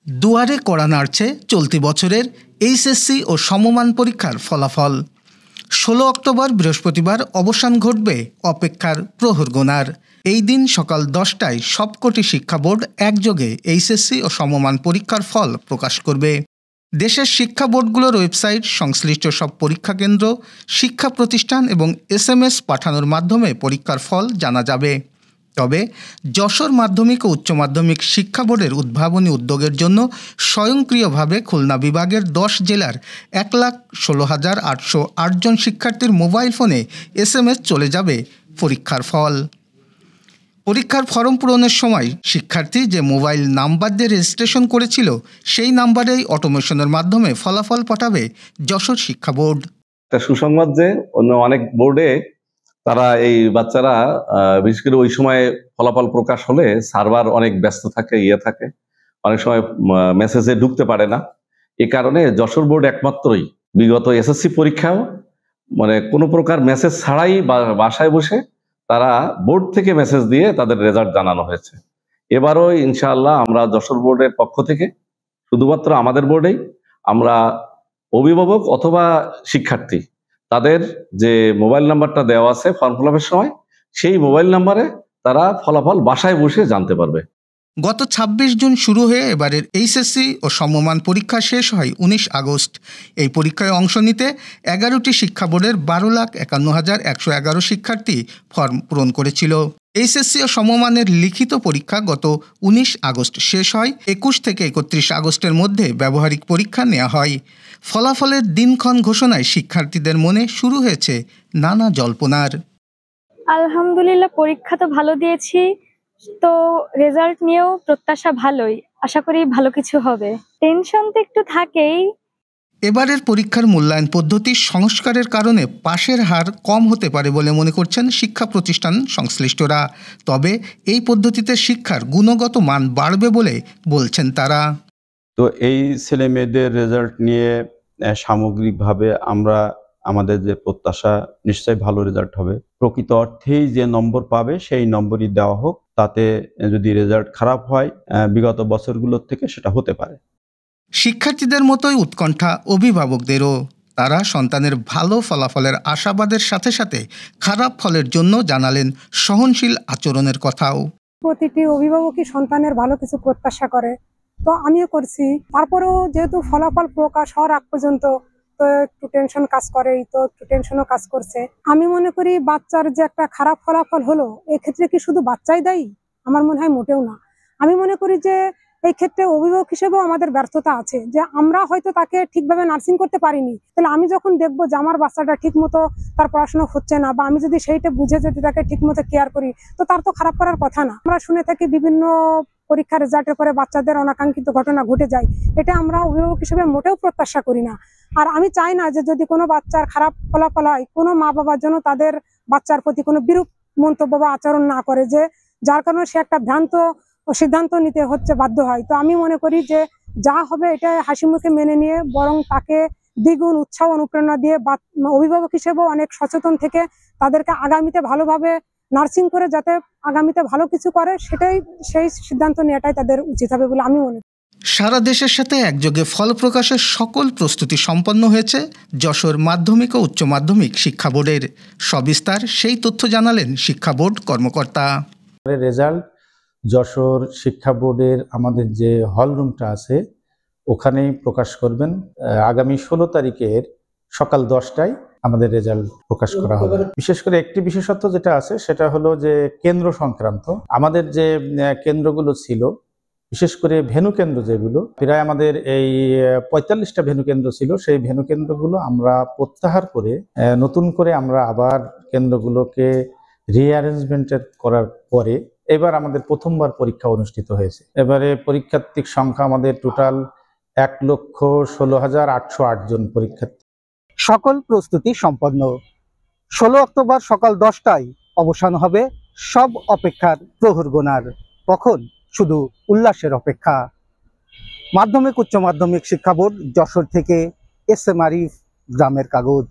দুয়ারে কড়া নাড়ছে চলতি বছরের এইচএসসি ও সমমান পরীক্ষার ফলাফল। 16 অক্টোবর বৃহস্পতিবার অবসান ঘটবে অপেক্ষার প্রহর গোনার। এই দিন সকাল 10টায় সবকটি শিক্ষা বোর্ড একযোগে এইচএসসি ও সমমান পরীক্ষার ফল প্রকাশ করবে। দেশের শিক্ষা বোর্ডগুলোর ওয়েবসাইট, সংশ্লিষ্ট সব পরীক্ষা কেন্দ্র, শিক্ষা প্রতিষ্ঠান এবং SMS পাঠানোর মাধ্যমে পরীক্ষার ফল জানা যাবে। তবে যশোর মাধ্যমিক ও উচ্চ মাধ্যমিক শিক্ষা বোর্ডের উদ্ভাবনী উদ্যোগের জন্য স্বয়ংক্রিয়ভাবে খুলনা বিভাগের 10 জেলার 1,16,808 জন শিক্ষার্থীর মোবাইল ফোনে SMS চলে যাবে পরীক্ষার ফল। পরীক্ষার ফর্ম পূরণের সময় শিক্ষার্থী যে মোবাইল নাম্বার দিয়ে রেজিস্ট্রেশন করেছিল সেই নাম্বারেই অটোমেশনের মাধ্যমে ফলাফল পাঠাবে যশোর শিক্ষা বোর্ড। সুসংবাদ যে অন্য অনেক বোর্ডে তারা এই বাচ্চারা বিশেষ করে ওই সময় ফলাফল প্রকাশ হলে সার্ভার অনেক ব্যস্ত থাকে, থাকে অনেক সময় মেসেজে ঢুকতে পারে না। এ কারণে যশোর বোর্ড একমাত্রই বিগত SSC পরীক্ষাও কোনো প্রকার মেসেজ ছাড়াই বাসায় বসে তারা বোর্ড থেকে মেসেজ দিয়ে তাদের রেজাল্ট জানানো হয়েছে। এবারও ইনশাআল্লাহ আমরা যশোর বোর্ডের পক্ষ থেকে শুধুমাত্র আমাদের বোর্ডেই আমরা অভিভাবক অথবা শিক্ষার্থী তাদের যে মোবাইল নাম্বারটা দেওয়া আছে ফর্ম ফিল আপের সময়, সেই মোবাইল নাম্বারে তারা ফলাফল বাসায় বসে জানতে পারবে। গত 26 জুন শুরু হয়ে এবারের এইচএসসি ও সমমান পরীক্ষা শেষ হয় 19 আগস্ট। এই পরীক্ষায় অংশ নিতে 11টি শিক্ষা বোর্ডের 12,51,111 শিক্ষার্থী ফর্ম পূরণ করেছিল। এইচএসসি ও সমমানের লিখিত পরীক্ষা গত 19 আগস্ট শেষ হয়। 21 থেকে 31 আগস্টের মধ্যে ব্যবহারিক পরীক্ষা নেওয়া হয়। ফলাফলের দিনক্ষণ ঘোষণায় শিক্ষার্থীদের মনে শুরু হয়েছে নানা জল্পনার। আলহামদুলিল্লাহ, পরীক্ষা তো ভালো দিয়েছি, তো রেজাল্ট নিয়েও প্রত্যাশা ভালোই, আশা করি ভালো কিছু হবে। টেনশন তো একটু থাকেই। এবারের পরীক্ষার মূল্যায়ন পদ্ধতির সংস্কারের কারণে পাশের হার কম হতে পারে বলে মনে করছেন শিক্ষা প্রতিষ্ঠান সংশ্লিষ্টরা। তবে এই পদ্ধতিতে শিক্ষার গুণগত মান বাড়বে বলে বলছেন তারা। তো এই ছেলে মেয়েদের রেজাল্ট নিয়ে সামগ্রিকভাবে আমাদের যে প্রত্যাশা, নিশ্চয়ই ভালো রেজাল্ট হবে। প্রকৃত অর্থেই যে নম্বর পাবে সেই নম্বরই দেওয়া হোক, তাতে যদি রেজাল্ট খারাপ হয় বিগত বছরগুলোর থেকে সেটা হতে পারে। শিক্ষার্থীদের মতোই উৎকণ্ঠা অভিভাবকদেরও। তারা সন্তানের ভালো ফলাফলের আশাবাদের সাথে সাথে খারাপ ফলের জন্য জানালেন সহনশীল আচরণের কথাও। প্রতিটি অভিভাবকই সন্তানের ভালো কিছু প্রত্যাশা করে, তো আমিও করছি। তারপরেও যেহেতু ফলাফল প্রকাশ হওয়ার আগ পর্যন্ত তো একটু টেনশন কাজ করেই, তো একটু টেনশনও কাজ করছে। আমি মনে করি বাচ্চার যে একটা খারাপ ফলাফল হলো, এক্ষেত্রে কি শুধু বাচ্চাই দায়ী? আমার মনে হয় মোটেও না। আমি মনে করি যে এই ক্ষেত্রে অভিভাবক হিসেবেও আমাদের ব্যর্থতা আছে, যে আমরা হয়তো তাকে ঠিকভাবে নার্সিং করতে পারিনি। তাহলে আমি যখন দেখবো যে আমার বাচ্চাটা ঠিক মতো তার পড়াশোনা হচ্ছে না, বা আমি যদি সেইটা বুঝে যদি তাকে ঠিক মতো কেয়ার করি, তো তার তো খারাপ করার কথা না। আমরা শুনে থাকি বিভিন্ন পরীক্ষার রেজাল্টের পরে বাচ্চাদের অনাকাঙ্ক্ষিত ঘটনা ঘটে যায়, এটা আমরা অভিভাবক হিসেবে মোটেও প্রত্যাশা করি না। আর আমি চাই না যে যদি কোনো বাচ্চার খারাপ ফলাফল হয়, কোনো মা বাবার জন্য তাদের বাচ্চার প্রতি কোনো বিরূপ মন্তব্য বা আচরণ না করে, যে যার কারণে সে একটা ভ্রান্ত সিদ্ধান্ত নিতে বাধ্য হয়। তো আমি মনে করি যে যা হবে এটা হাসি মুখে মেনে নিয়ে, বরং তাকে দ্বিগুণ উৎসাহ অনুপ্রেরণা দিয়ে অভিভাবক হিসেবেও অনেক সচেতন থেকে তাদেরকে আগামীতে ভালোভাবে নার্সিং করে যাতে আগামীতে ভালো কিছু করে, সেই সিদ্ধান্ত নেওয়াটাই তাদের উচিত হবে বলে আমি মনে করি। সারা দেশের সাথে একযোগে ফল প্রকাশের সকল প্রস্তুতি সম্পন্ন হয়েছে যশোর মাধ্যমিক ও উচ্চ মাধ্যমিক শিক্ষা বোর্ডের। সবিস্তার সেই তথ্য জানালেন শিক্ষা বোর্ড কর্মকর্তা। রেজাল্ট যশোর শিক্ষা বোর্ডের আমাদের যে হল রুমটা আছে ওখানেই প্রকাশ করবেন। আগামী 16 তারিখের সকাল 10টায় আমাদের রেজাল্ট প্রকাশ করা হবে। বিশেষ করে একটি বিশেষত্ব যেটা আছে সেটা হলো যে কেন্দ্র সংক্রান্ত আমাদের যে কেন্দ্রগুলো ছিল, বিশেষ করে ভেন্যু কেন্দ্র যেগুলো, প্রায় আমাদের এই 45টা ভেন্যু কেন্দ্র ছিল, সেই ভেন্যু কেন্দ্রগুলো আমরা প্রত্যাহার করে নতুন করে আমরা আবার কেন্দ্রগুলোকে রিঅ্যারেঞ্জমেন্ট করার পরে এবার আমাদের প্রথমবার পরীক্ষা অনুষ্ঠিত হয়েছে। এবারে পরীক্ষার্থীর সংখ্যা আমাদের টোটাল 1,16,808 জন পরীক্ষার্থী। সকল প্রস্তুতি সম্পন্ন। 16 অক্টোবর সকাল 10টায় অবসান হবে সব অপেক্ষার প্রহর গোনার। তখন শুধু উল্লাসের অপেক্ষা। মাধ্যমিক উচ্চ মাধ্যমিক শিক্ষা বোর্ড, যশোর থেকে SM আরিফ, গ্রামের কাগজ।